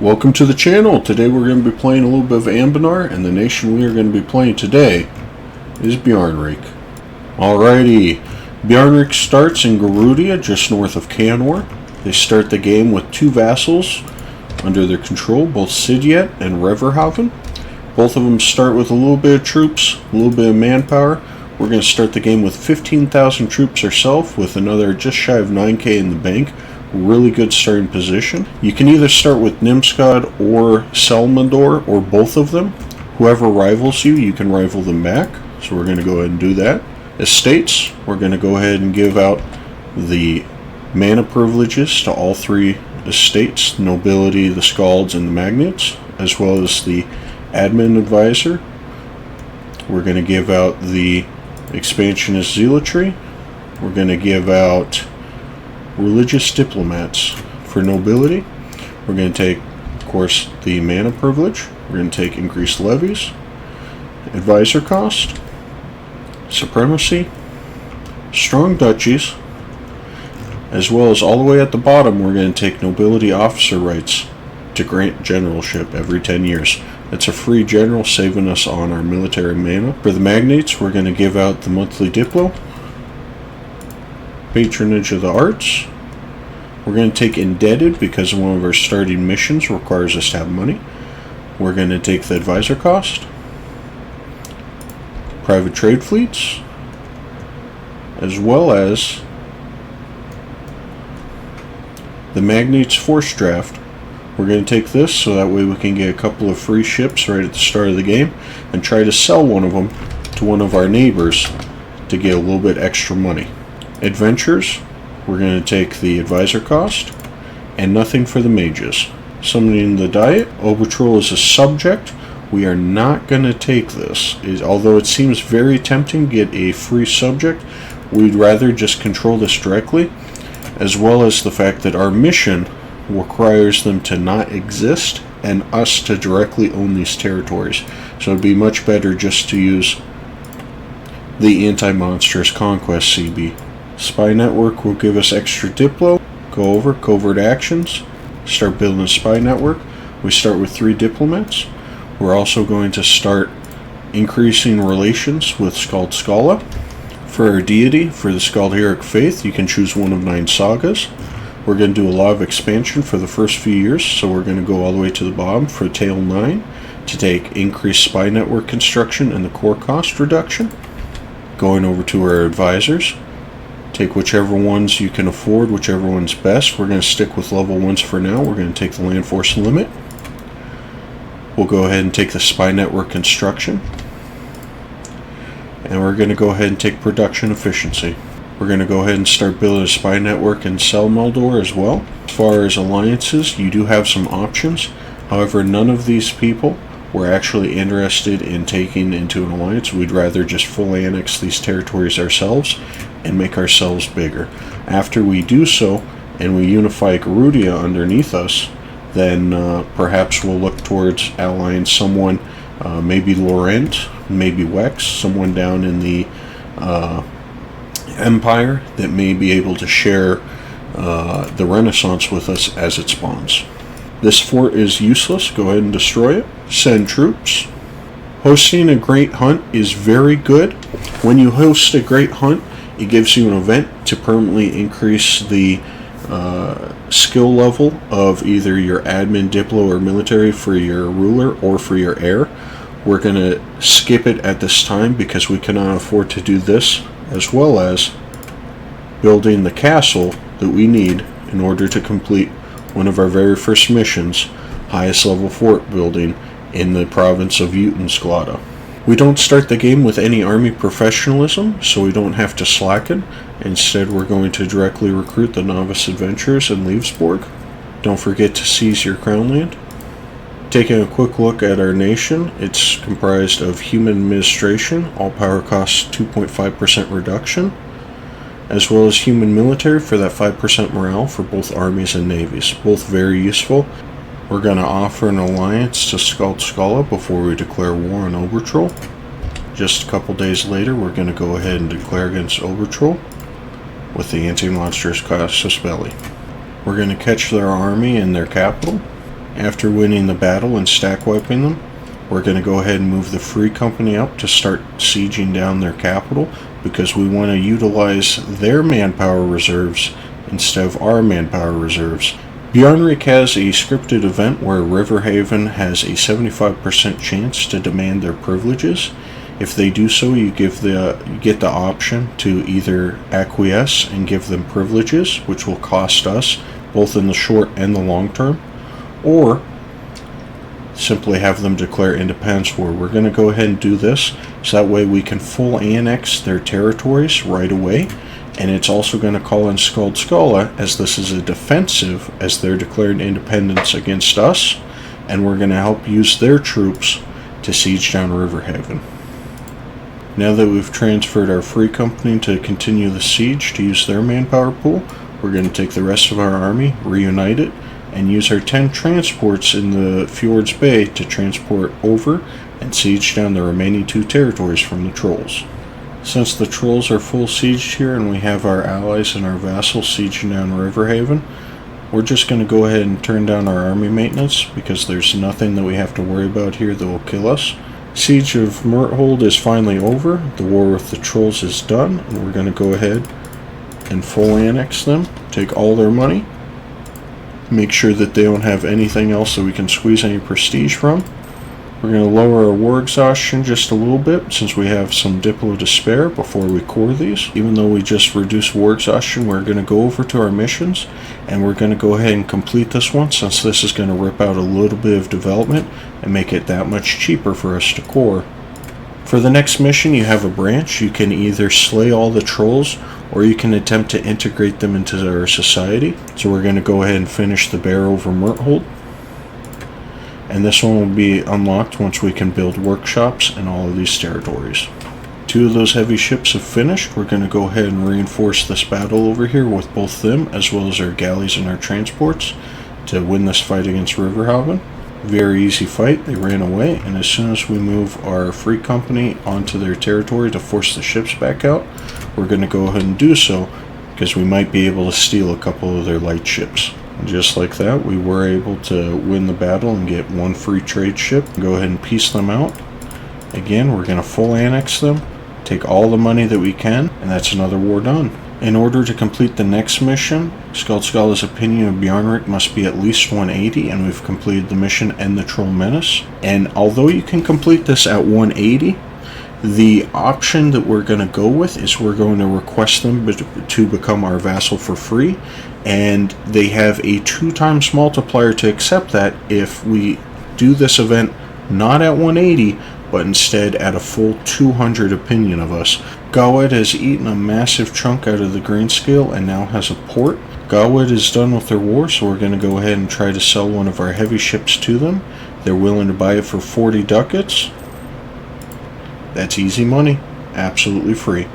Welcome to the channel. Today we're going to be playing a little bit of Anbennar, and the nation we are going to be playing today is Bjarnrik. Alrighty, Bjarnrik starts in Garudia, just north of Canor. They start the game with two vassals under their control, both Sidjet and Reverhaven. Both of them start with a little bit of troops, a little bit of manpower. We're going to start the game with 15,000 troops ourselves, with another just shy of 9k in the bank. Really good starting position. You can either start with Nimskad or Selmador, or both of them. Whoever rivals you, you can rival them back. So we're going to go ahead and do that. Estates, we're going to go ahead and give out the mana privileges to all three estates: nobility, the Scalds, and the Magnates, as well as the admin advisor. We're going to give out the expansionist zealotry. We're going to give out religious diplomats for nobility. We're going to take, of course, the mana privilege. We're going to take increased levies, advisor cost, supremacy, strong duchies, as well as all the way at the bottom we're going to take nobility officer rights to grant generalship every 10 years. That's a free general, saving us on our military mana. For the magnates, we're going to give out the monthly diplo, patronage of the arts. We're going to take indebted because one of our starting missions requires us to have money. We're going to take the advisor cost, private trade fleets, as well as the magnates force draft. We're going to take this so that way we can get a couple of free ships right at the start of the game and try to sell one of them to one of our neighbors to get a little bit extra money. Adventures, we're going to take the advisor cost and nothing for the mages. Summoning the diet, Obertrol is a subject. We are not going to take this. Although it seems very tempting to get a free subject, we'd rather just control this directly, as well as the fact that our mission requires them to not exist and us to directly own these territories. So it'd be much better just to use the anti-monstrous conquest CB. Spy network will give us extra diplo. Go over covert actions, start building a spy network. We start with 3 diplomats. We're also going to start increasing relations with Skald Skala. For our deity, for the Skaldheric faith, you can choose one of 9 sagas. We're going to do a lot of expansion for the first few years, so we're going to go all the way to the bottom for Tail 9 to take increased spy network construction and the core cost reduction. Going over to our advisors, take whichever ones you can afford, whichever one's best. We're going to stick with level 1s for now. We're going to take the land force limit. We'll go ahead and take the spy network construction. And we're going to go ahead and take production efficiency. We're going to go ahead and start building a spy network in Selmador as well. As far as alliances, you do have some options. However, none of these people were actually interested in taking into an alliance. We'd rather just fully annex these territories ourselves and make ourselves bigger. After we do so, and we unify Garudia underneath us, then perhaps we'll look towards allying someone, maybe Laurent, maybe Wex, someone down in the Empire that may be able to share the Renaissance with us as it spawns. This fort is useless. Go ahead and destroy it. Send troops. Hosting a great hunt is very good. When you host a great hunt, it gives you an event to permanently increase the skill level of either your admin, diplo, or military for your ruler or for your heir. We're going to skip it at this time because we cannot afford to do this, as well as building the castle that we need in order to complete one of our very first missions, highest level fort building in the province of Utensklada. We don't start the game with any army professionalism, so we don't have to slacken. Instead, we're going to directly recruit the novice adventurers in Leavesborg. Don't forget to seize your crown land. Taking a quick look at our nation, it's comprised of human administration, all power costs 2.5% reduction, as well as human military for that 5% morale for both armies and navies, both very useful. We're going to offer an alliance to Skald Skala before we declare war on Obertrol. Just a couple days later, we're going to go ahead and declare against Obertrol with the anti-monstrous casus belli. We're going to catch their army in their capital, After winning the battle and stack wiping them, we're going to go ahead and move the Free Company up to start sieging down their capital, because we want to utilize their manpower reserves instead of our manpower reserves. Bjarnrik has a scripted event where Riverhaven has a 75% chance to demand their privileges. If they do so, you get the option to either acquiesce and give them privileges, which will cost us both in the short and the long term, or simply have them declare independence war. We're going to go ahead and do this so that way we can full annex their territories right away, and it's also going to call in Skald, as this is a defensive, as they're declared independence against us, and we're going to help use their troops to siege down Riverhaven. Now that we've transferred our Free Company to continue the siege to use their manpower pool, we're going to take the rest of our army, reunite it, and use our 10 transports in the Fjord's Bay to transport over and siege down the remaining 2 territories from the Trolls. Since the Trolls are full sieged here and we have our allies and our vassals sieging down Riverhaven, we're just going to go ahead and turn down our army maintenance, because there's nothing that we have to worry about here that will kill us. Siege of Murthold is finally over, the war with the Trolls is done, and we're going to go ahead and full annex them, take all their money, make sure that they don't have anything else that we can squeeze any prestige from. We're going to lower our war exhaustion just a little bit, since we have some Diplo to spare before we core these. Even though we just reduced war exhaustion, we're going to go over to our missions, and we're going to go ahead and complete this one, since this is going to rip out a little bit of development and make it that much cheaper for us to core. For the next mission, you have a branch. You can either slay all the Trolls, or you can attempt to integrate them into our society. So we're going to go ahead and finish the bear over Murthold. And this one will be unlocked once we can build workshops in all of these territories. 2 of those heavy ships have finished. We're going to go ahead and reinforce this battle over here with both them as well as our galleys and our transports to win this fight against Riverhaven. Very easy fight. They ran away, and as soon as we move our Free Company onto their territory to force the ships back out, we're going to go ahead and do so, because we might be able to steal a couple of their light ships. And just like that, we were able to win the battle and get 1 free trade ship. Go ahead and piece them out. Again, we're going to full annex them, take all the money that we can, and that's another war done. In order to complete the next mission, Skald's opinion of Bjarnrik must be at least 180, and we've completed the mission End the Troll Menace. And although you can complete this at 180, the option that we're going to go with is we're going to request them to become our vassal for free, and they have a 2 times multiplier to accept that if we do this event not at 180, but instead at a full 200 opinion of us. Gawad has eaten a massive chunk out of the grain scale and now has a port. Gawad is done with their war, so we're going to go ahead and try to sell one of our heavy ships to them. They're willing to buy it for 40 ducats. That's easy money, absolutely free.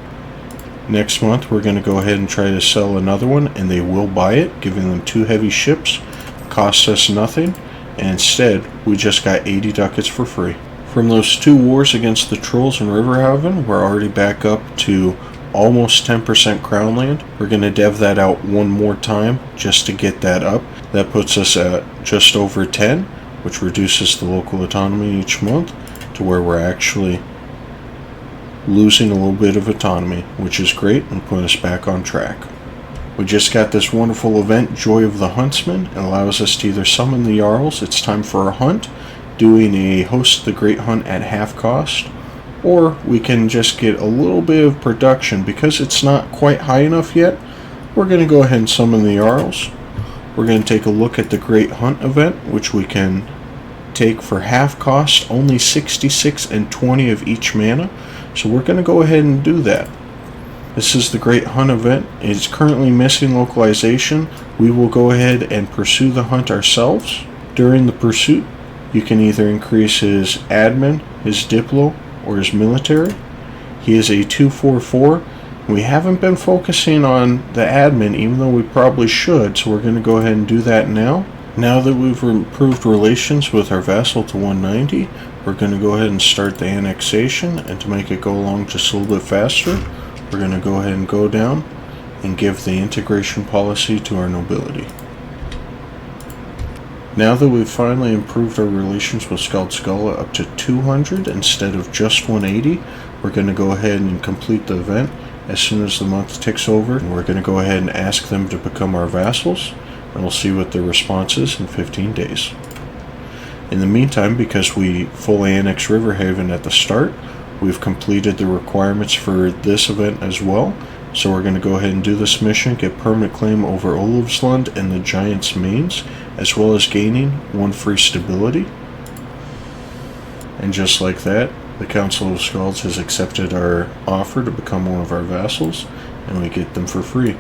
Next month we're going to go ahead and try to sell another one, and they will buy it, giving them 2 heavy ships. Costs us nothing, and instead we just got 80 ducats for free. From those 2 wars against the Trolls in Riverhaven, we're already back up to almost 10% crown land. We're going to dev that out one more time just to get that up. That puts us at just over 10, which reduces the local autonomy each month to where we're actually losing a little bit of autonomy, which is great and put us back on track. We just got this wonderful event, Joy of the Huntsman. It allows us to either summon the Jarls, it's time for a hunt, doing a Host the Great Hunt at half cost, or we can just get a little bit of production. Because it's not quite high enough yet, we're going to go ahead and summon the Jarls. We're going to take a look at the Great Hunt event, which we can take for half cost, only 66 and 20 of each mana. So we're going to go ahead and do that. This is the Great Hunt event. It's currently missing localization. We will go ahead and pursue the hunt ourselves. During the pursuit, you can either increase his admin, his diplo, or his military. He is a 2/4/4. We haven't been focusing on the admin, even though we probably should, so we're going to go ahead and do that now. Now that we've improved relations with our vassal to 190, we're going to go ahead and start the annexation, and to make it go along just a little bit faster, we're going to go ahead and go down and give the integration policy to our nobility. Now that we've finally improved our relations with Skaldskala up to 200 instead of just 180, we're going to go ahead and complete the event as soon as the month ticks over. And we're going to go ahead and ask them to become our vassals, and we'll see what their response is in 15 days. In the meantime, because we fully annexed Riverhaven at the start, we've completed the requirements for this event as well. So we're going to go ahead and do this mission, get permanent claim over Olufslund and the Giant's Mains, as well as gaining 1 free stability. And just like that, the Council of Skalds has accepted our offer to become one of our vassals, and we get them for free.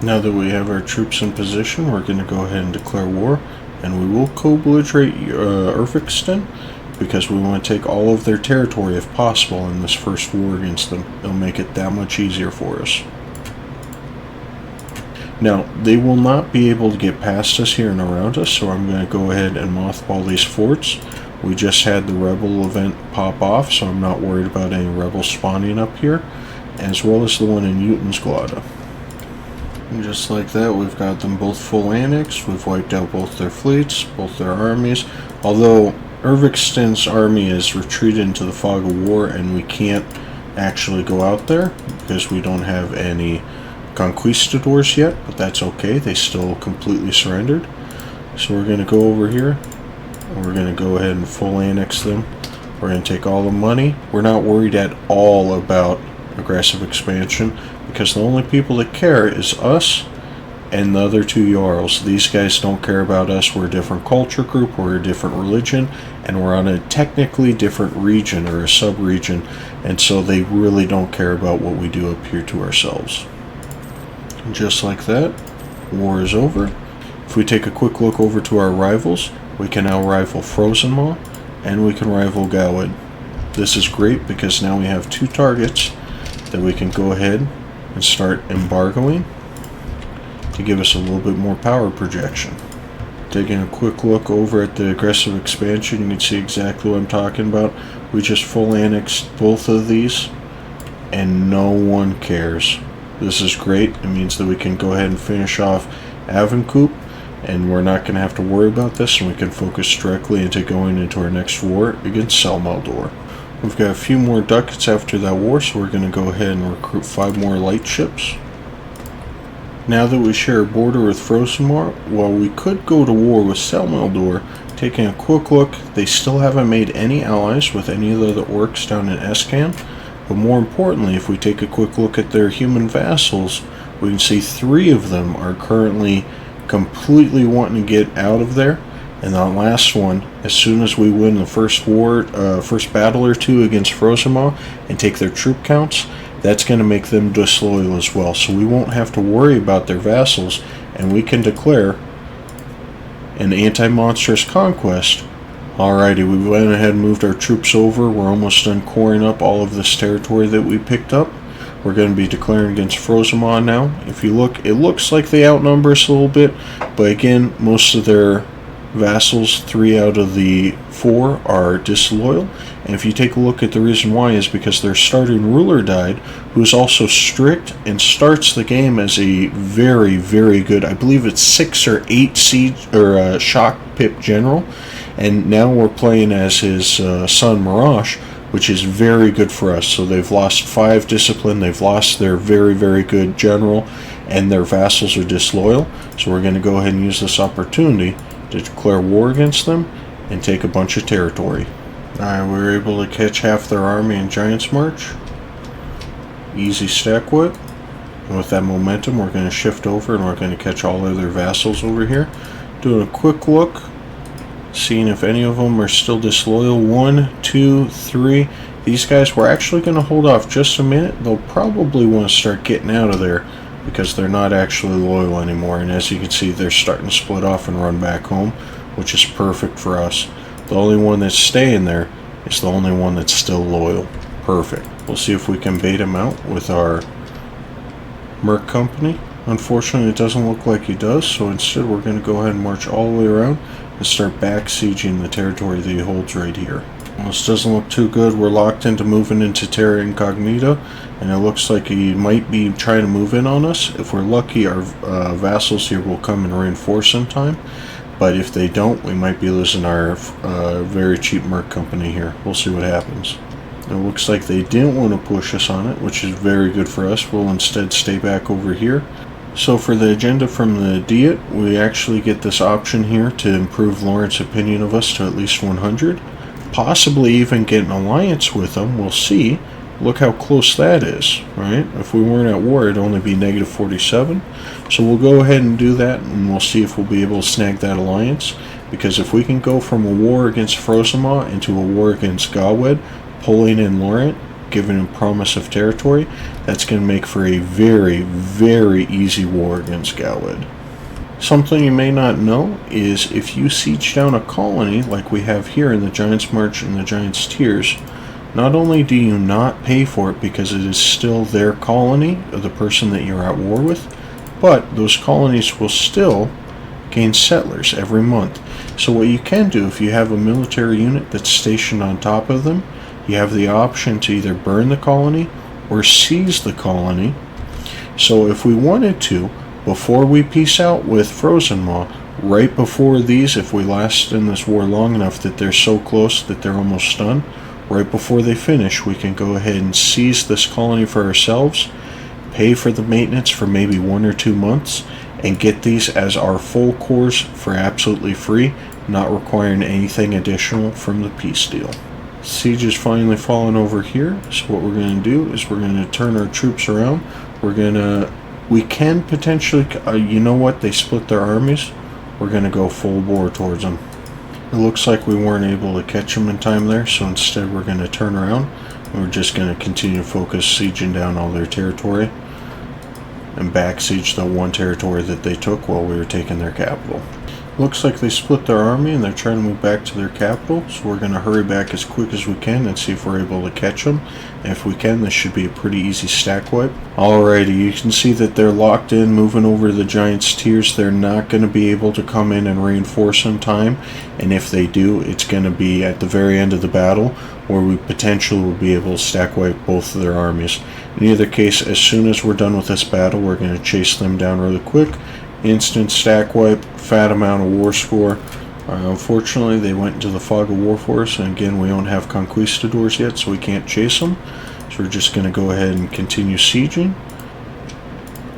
Now that we have our troops in position, we're going to go ahead and declare war, and we will co-belligerate Erfikston, because we want to take all of their territory if possible in this first war against them. It'll make it that much easier for us. Now, they will not be able to get past us here and around us, so I'm going to go ahead and mothball these forts. We just had the rebel event pop off, so I'm not worried about any rebels spawning up here, as well as the one in Jutensglada. And just like that, we've got them both full annexed. We've wiped out both their fleets, both their armies, although Ervikston's army is retreated into the fog of war, and we can't actually go out there because we don't have any conquistadors yet, but that's okay. They still completely surrendered. So we're going to go over here, and we're going to go ahead and full annex them. We're going to take all the money. We're not worried at all about aggressive expansion, because the only people that care is us and the other 2 Jarls. These guys don't care about us. We're a different culture group, we're a different religion, and we're on a technically different region or a sub-region, and so they really don't care about what we do up here to ourselves. And just like that, war is over. If we take a quick look over to our rivals, we can now rival Frozenmaw, and we can rival Gowed. This is great because now we have 2 targets that we can go ahead and start embargoing to give us a little bit more power projection. Taking a quick look over at the aggressive expansion, you can see exactly what I'm talking about. We just full annexed both of these, and no one cares. This is great. It means that we can go ahead and finish off Avencoop, and we're not going to have to worry about this, and we can focus directly into going into our next war against Selmaldor. We've got a few more ducats after that war, so we're going to go ahead and recruit 5 more light ships. Now that we share a border with Frozenmar, while we could go to war with Selmaldor, taking a quick look, they still haven't made any allies with any of the other orcs down in Escan. But more importantly, if we take a quick look at their human vassals, we can see 3 of them are currently completely wanting to get out of there. And that last one, as soon as we win the first battle or 2 against Frozenmaw and take their troop counts, that's going to make them disloyal as well. So we won't have to worry about their vassals, and we can declare an anti-monstrous conquest. Alrighty, we went ahead and moved our troops over. We're almost done coring up all of this territory that we picked up. We're going to be declaring against Frozenmaw now. If you look, it looks like they outnumber us a little bit, but again, most of their vassals, 3 out of the 4, are disloyal. And if you take a look at the reason why, is because their starting ruler died, who is also strict and starts the game as a very, very good, I believe it's 6 or 8 siege or shock pip general, and now we're playing as his son Marash, which is very good for us. So they've lost 5 discipline, they've lost their very, very good general, and their vassals are disloyal. So we're going to go ahead and use this opportunity to declare war against them and take a bunch of territory. Alright, we were able to catch half their army in Giant's March. Easy stack whip. And with that momentum, we're going to shift over and we're going to catch all of their vassals over here. Doing a quick look, seeing if any of them are still disloyal. 1, 2, 3. These guys, we're actually going to hold off just a minute. They'll probably want to start getting out of there because they're not actually loyal anymore. And as you can see, they're starting to split off and run back home, which is perfect for us. The only one that's staying there is the only one that's still loyal. Perfect. We'll see if we can bait him out with our Merc Company. Unfortunately, it doesn't look like he does, so instead we're going to go ahead and march all the way around and start back sieging the territory that he holds right here. Well, this doesn't look too good. We're locked into moving into Terra Incognita, and it looks like he might be trying to move in on us. If we're lucky, our vassals here will come and reinforce in time. But if they don't, we might be losing our very cheap merc company here. We'll see what happens. It looks like they didn't want to push us on it, which is very good for us. We'll instead stay back over here. So for the agenda from the Diet, we actually get this option here to improve Lawrence's opinion of us to at least 100. Possibly even get an alliance with them. We'll see. Look how close that is, right? If we weren't at war, it'd only be negative 47. So we'll go ahead and do that, and we'll see if we'll be able to snag that alliance. Because if we can go from a war against Frozenmaw into a war against Gawed, pulling in Laurent, giving him promise of territory, that's going to make for a very, very easy war against Gawed. Something you may not know is if you siege down a colony like we have here in the Giant's March and the Giant's Tears, not only do you not pay for it because it is still their colony of the person that you're at war with, but those colonies will still gain settlers every month. So what you can do if you have a military unit that's stationed on top of them, you have the option to either burn the colony or seize the colony. So if we wanted to, before we peace out with Frozenmaw, right before these, if we last in this war long enough that they're so close that they're almost done, right before they finish, we can go ahead and seize this colony for ourselves, pay for the maintenance for maybe 1 or 2 months, and get these as our full cores for absolutely free, not requiring anything additional from the peace deal. Siege is finally fallen over here, so what we're going to do is we're going to turn our troops around. We can potentially, you know what, they split their armies. We're going to go full bore towards them. It looks like we weren't able to catch them in time there, so instead we're going to turn around and we're just going to continue to focus sieging down all their territory and back siege the one territory that they took while we were taking their capital. Looks like they split their army and they're trying to move back to their capital, so we're going to hurry back as quick as we can and see if we're able to catch them. And if we can, this should be a pretty easy stack wipe. Alrighty, you can see that they're locked in, moving over the Giant's Tears. They're not going to be able to come in and reinforce in time, and if they do, it's going to be at the very end of the battle where we potentially will be able to stack wipe both of their armies. In either case, as soon as we're done with this battle, we're going to chase them down really quick. Instant stack wipe, fat amount of war score. Unfortunately, they went into the fog of war for us, and again, we don't have conquistadors yet, so we can't chase them. So we're just going to go ahead and continue sieging.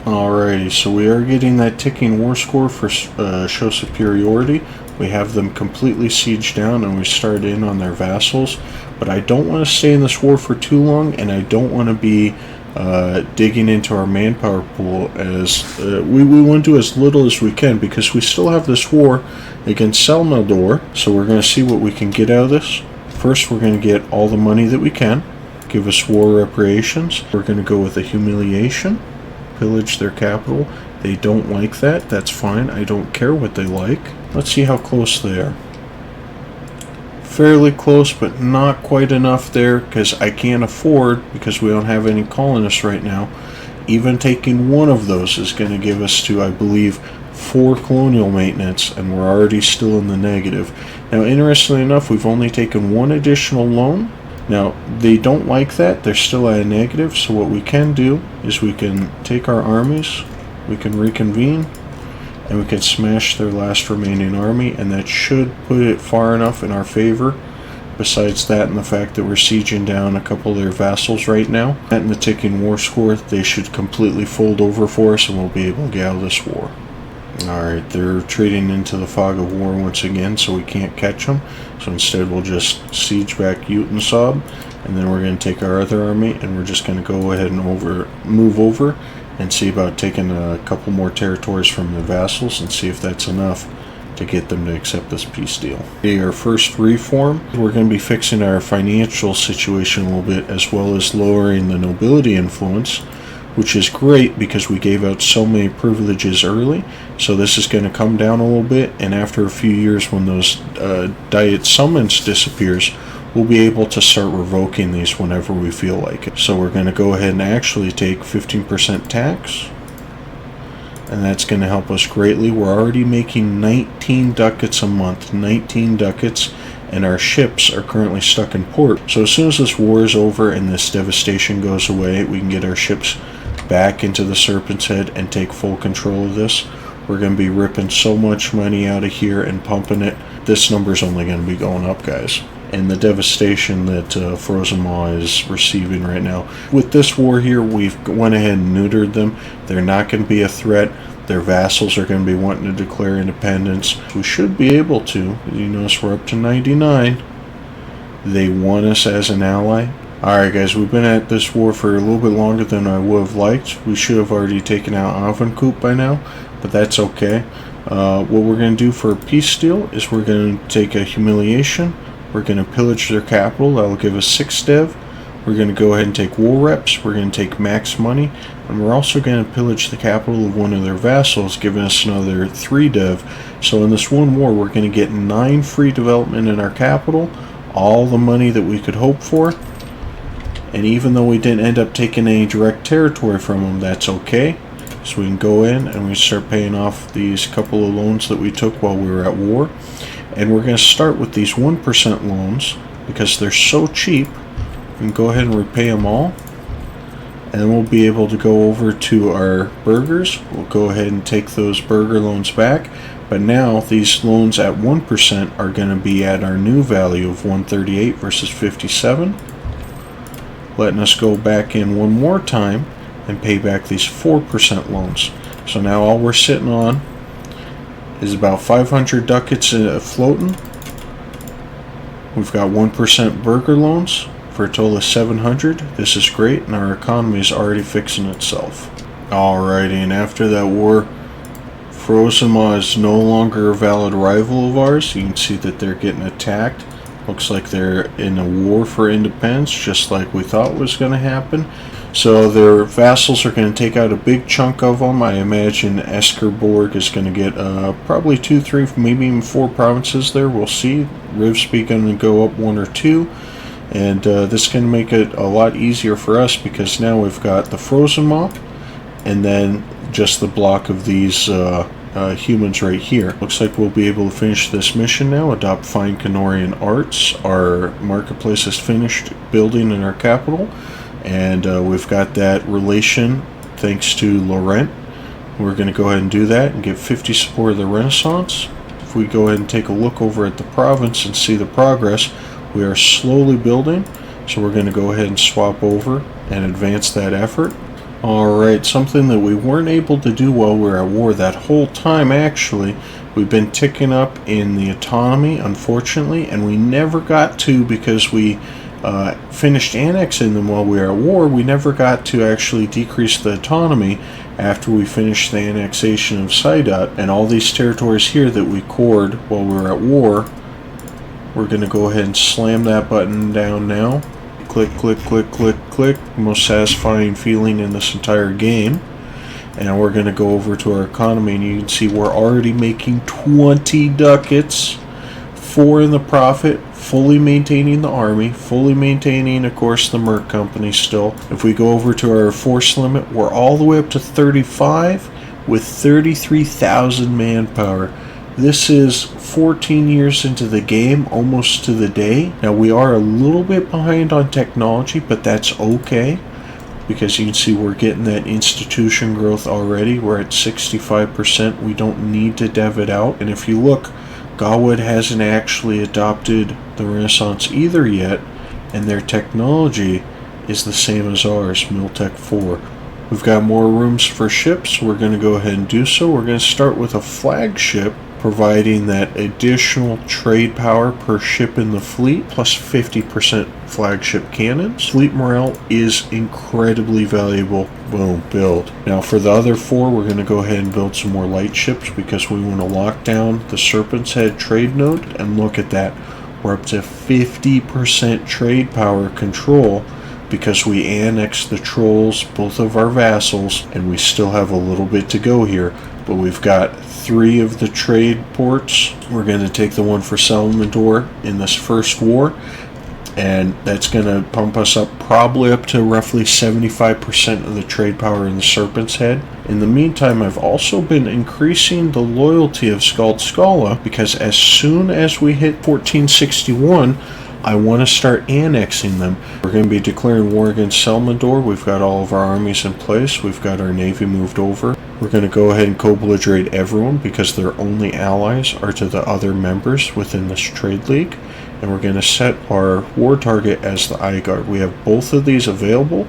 Alrighty, so we are getting that ticking war score for show superiority. We have them completely sieged down, and we start in on their vassals. But I don't want to stay in this war for too long, and I don't want to be digging into our manpower pool as we want to do as little as we can, because we still have this war against Selmador. So we're going to see what we can get out of this. First, we're going to get all the money that we can, give us war reparations. We're going to go with a humiliation, pillage their capital. They don't like that. That's fine. I don't care what they like. Let's see how close they are. Fairly close, but not quite enough there, because I can't afford, because we don't have any colonists right now. Even taking one of those is going to give us to, I believe, 4 colonial maintenance, and we're already still in the negative. Now, interestingly enough, we've only taken 1 additional loan. Now, they don't like that. They're still at a negative, so what we can do is we can take our armies, we can reconvene, and we can smash their last remaining army, and that should put it far enough in our favor. Besides that, and the fact that we're sieging down a couple of their vassals right now, and the ticking war score, they should completely fold over for us, and we'll be able to get out of this war. Alright, they're retreating into the fog of war once again, so we can't catch them. So instead we'll just siege back Utensob, and then we're going to take our other army, and we're just going to go ahead and move over and see about taking a couple more territories from the vassals and see if that's enough to get them to accept this peace deal. Okay, our first reform, we're going to be fixing our financial situation a little bit, as well as lowering the nobility influence, which is great because we gave out so many privileges early. So this is going to come down a little bit, and after a few years, when those diet summons disappears, we'll be able to start revoking these whenever we feel like it. So we're going to go ahead and actually take 15% tax, and that's going to help us greatly. We're already making 19 ducats a month, 19 ducats, and our ships are currently stuck in port. So as soon as this war is over and this devastation goes away, we can get our ships back into the Serpent's Head and take full control of this. We're going to be ripping so much money out of here and pumping it. This number's only going to be going up, guys. And the devastation that Frozen Maw is receiving right now. With this war here, we've went ahead and neutered them. They're not going to be a threat. Their vassals are going to be wanting to declare independence. We should be able to. You notice we're up to 99. They want us as an ally. Alright guys, we've been at this war for a little bit longer than I would have liked. We should have already taken out Anbennar by now, but that's okay. What we're going to do for a peace deal is we're going to take a humiliation. We're going to pillage their capital. That will give us 6 dev. We're going to go ahead and take war reps. We're going to take max money. And we're also going to pillage the capital of one of their vassals, giving us another 3 dev. So in this one war, we're going to get 9 free development in our capital. All the money that we could hope for. And even though we didn't end up taking any direct territory from them, that's okay. So we can go in and we start paying off these couple of loans that we took while we were at war. And we're going to start with these 1% loans because they're so cheap. We can go ahead and repay them all. And then we'll be able to go over to our burgers. We'll go ahead and take those burger loans back. But now these loans at 1% are going to be at our new value of 138 versus 57. Letting us go back in one more time and pay back these 4% loans. So now all we're sitting on is about 500 ducats floating. We've got 1% burger loans for a total of 700. This is great, and our economy is already fixing itself. Alrighty, and after that war, Frozen Maw is no longer a valid rival of ours. You can see that they're getting attacked. Looks like they're in a war for independence, just like we thought was going to happen. So their vassals are going to take out a big chunk of them. I imagine Eskerborg is going to get probably 2, 3, maybe even 4 provinces there. We'll see. Rivsby going to go up 1 or 2. And this is going to make it a lot easier for us because now we've got the Frozen Maw and then just the block of these humans right here. Looks like we'll be able to finish this mission now. Adopt fine Canorian arts. Our marketplace is finished building in our capital, and we've got that relation thanks to Laurent. We're going to go ahead and do that and get 50 support of the Renaissance. If we go ahead and take a look over at the province and see the progress, we are slowly building, so we're going to go ahead and swap over and advance that effort. Alright, something that we weren't able to do while we were at war that whole time, actually. We've been ticking up in the autonomy, unfortunately, and we never got to, because we finished annexing them while we were at war, we never got to actually decrease the autonomy after we finished the annexation of Sidot. And all these territories here that we cored while we were at war, we're going to go ahead and slam that button down now. Click, click, click, click, click. Most satisfying feeling in this entire game. And we're going to go over to our economy, and you can see we're already making 20 ducats, 4 in the profit, fully maintaining the army, fully maintaining, of course, the Merc Company still. If we go over to our force limit, we're all the way up to 35 with 33,000 manpower. This is 14 years into the game, almost to the day. Now, we are a little bit behind on technology, but that's okay, because you can see we're getting that institution growth already. We're at 65%. We don't need to dev it out. And if you look, Gawood hasn't actually adopted the Renaissance either yet, and their technology is the same as ours, Miltech 4. We've got more rooms for ships. We're going to go ahead and do so. We're going to start with a flagship, providing that additional trade power per ship in the fleet, plus 50% flagship cannons. Fleet morale is incredibly valuable. Boom, build. Now for the other 4, we're going to go ahead and build some more light ships, because we want to lock down the Serpent's Head trade node. And look at that. We're up to 50% trade power control, because we annexed the trolls, both of our vassals, and we still have a little bit to go here. But we've got 3 of the trade ports. We're going to take the one for Salvador in this first war, and that's going to pump us up probably up to roughly 75% of the trade power in the Serpent's Head. In the meantime, I've also been increasing the loyalty of Skald Skala, because as soon as we hit 1461, I want to start annexing them. We're going to be declaring war against Salvador. We've got all of our armies in place. We've got our navy moved over. We're going to go ahead and co-belligerate everyone because their only allies are to the other members within this trade league. And we're going to set our war target as the Eye Guard. We have both of these available,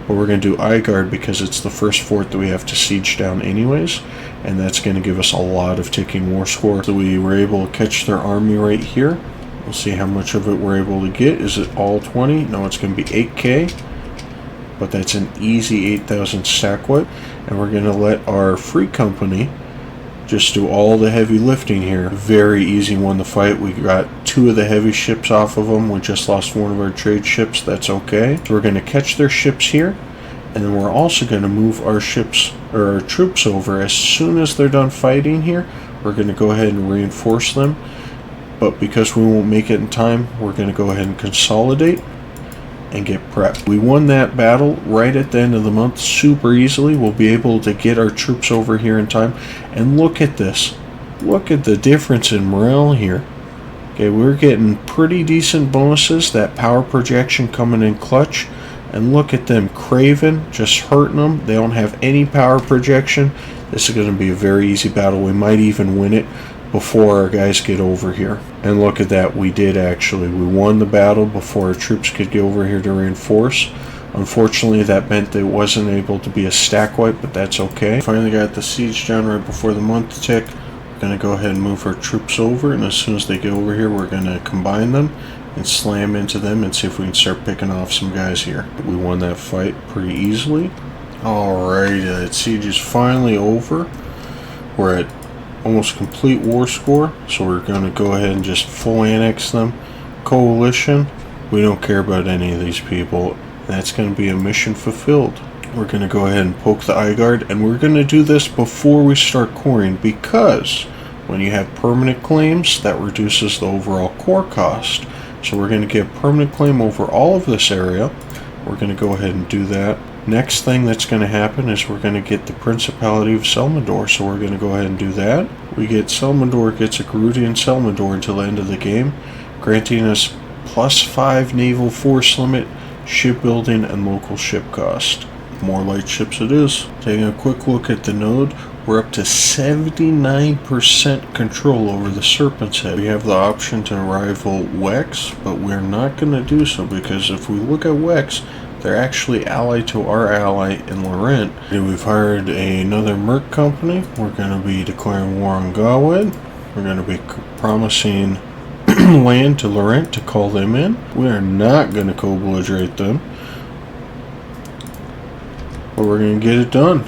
but we're going to do Eye Guard because it's the first fort that we have to siege down anyways. And that's going to give us a lot of ticking war score. So we were able to catch their army right here. We'll see how much of it we're able to get. Is it all 20? No, it's going to be 8k. But that's an easy 8,000 stack wipe. And we're going to let our free company just do all the heavy lifting here. Very easy one to fight. We got 2 of the heavy ships off of them. We just lost one of our trade ships. That's okay. So we're going to catch their ships here. And then we're also going to move our ships, or our troops over. As soon as they're done fighting here, we're going to go ahead and reinforce them. But because we won't make it in time, we're going to go ahead and consolidate and get prepped. We won that battle right at the end of the month super easily. We'll be able to get our troops over here in time. And look at this. Look at the difference in morale here. Okay, we're getting pretty decent bonuses. That power projection coming in clutch. And look at them, Craven, just hurting them. They don't have any power projection. This is going to be a very easy battle. We might even win it before our guys get over here. And look at that, we did actually. We won the battle before our troops could get over here to reinforce. Unfortunately, that meant that it wasn't able to be a stack wipe, but that's okay. Finally got the siege down right before the month tick. We're going to go ahead and move our troops over, and as soon as they get over here, we're going to combine them and slam into them and see if we can start picking off some guys here. We won that fight pretty easily. Alright, that siege is finally over. We're at almost complete war score, so we're going to go ahead and just full annex them. Coalition, we don't care about any of these people. That's going to be a mission fulfilled. We're going to go ahead and poke the Eye Guard, and we're going to do this before we start coring, because when you have permanent claims, that reduces the overall core cost. So we're going to get permanent claim over all of this area. We're going to go ahead and do that. Next thing that's going to happen is we're going to get the Principality of Selmador, so we're going to go ahead and do that. We get Selmador gets a Garudian Selmador until the end of the game, granting us +5 naval force limit, shipbuilding, and local ship cost. More light ships it is. Taking a quick look at the node, we're up to 79% control over the Serpent's Head. We have the option to rival Wex, but we're not going to do so because if we look at Wex, they're actually allied to our ally in Laurent. And we've hired another merc company. We're going to be declaring war on Gawed. We're going to be promising land to Laurent to call them in. We are not going to co-belligerate them, but we're going to get it done.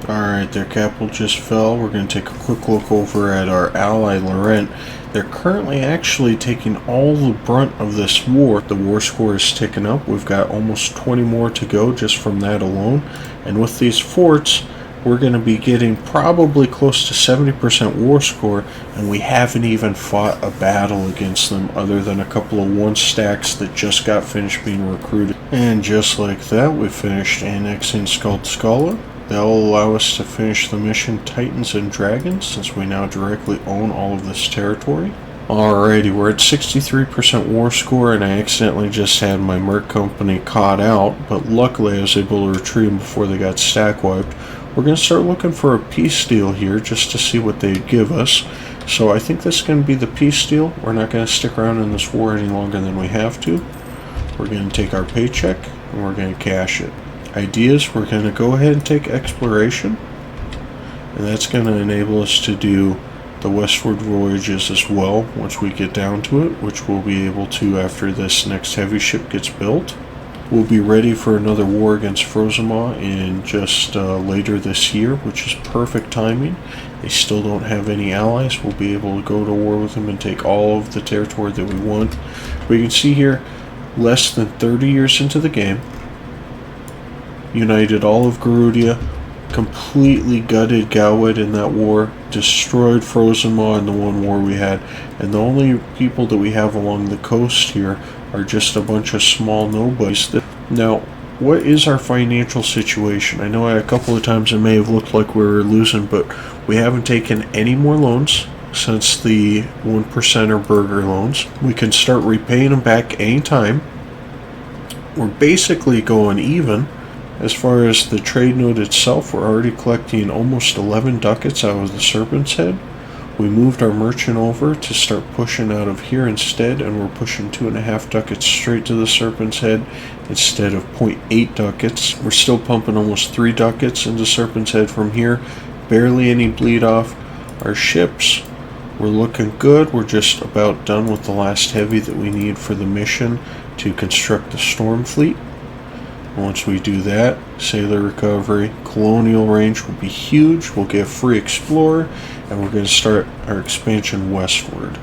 Alright, their capital just fell. We're going to take a quick look over at our ally Laurent. They're currently actually taking all the brunt of this war. The war score is ticking up. We've got almost 20 more to go just from that alone. And with these forts, we're going to be getting probably close to 70% war score, and we haven't even fought a battle against them other than a couple of 1 stacks that just got finished being recruited. And just like that, we finished annexing Skald Skala. That'll allow us to finish the mission Titans and Dragons, since we now directly own all of this territory. Alrighty, we're at 63% war score, and I accidentally just had my merc company caught out, but luckily I was able to retrieve them before they got stack wiped. We're going to start looking for a peace deal here just to see what they give us. So I think this is going to be the peace deal. We're not going to stick around in this war any longer than we have to. We're going to take our paycheck and we're going to cash it. Ideas, we're going to go ahead and take exploration, and that's going to enable us to do the westward voyages as well once we get down to it, which we'll be able to after this next heavy ship gets built. We'll be ready for another war against Frozemaw in just later this year, which is perfect timing. They still don't have any allies. We'll be able to go to war with them and take all of the territory that we want. But you can see here, less than 30 years into the game, united all of Garudia, completely gutted Gawed in that war, destroyed Frozemaw in the one war we had, and the only people that we have along the coast here are just a bunch of small nobodies. Now, what is our financial situation? I know a couple of times it may have looked like we were losing, but we haven't taken any more loans since the 1% burger loans. We can start repaying them back anytime. We're basically going even. As far as the trade node itself, we're already collecting almost 11 ducats out of the Serpent's Head. We moved our merchant over to start pushing out of here instead, and we're pushing 2.5 ducats straight to the Serpent's Head instead of 0.8 ducats. We're still pumping almost 3 ducats into Serpent's Head from here. Barely any bleed off. Our ships, we're looking good. We're just about done with the last heavy that we need for the mission to construct the Storm Fleet. Once we do that, Sailor Recovery, Colonial Range will be huge. We'll get a free Explorer, and we're going to start our expansion westward.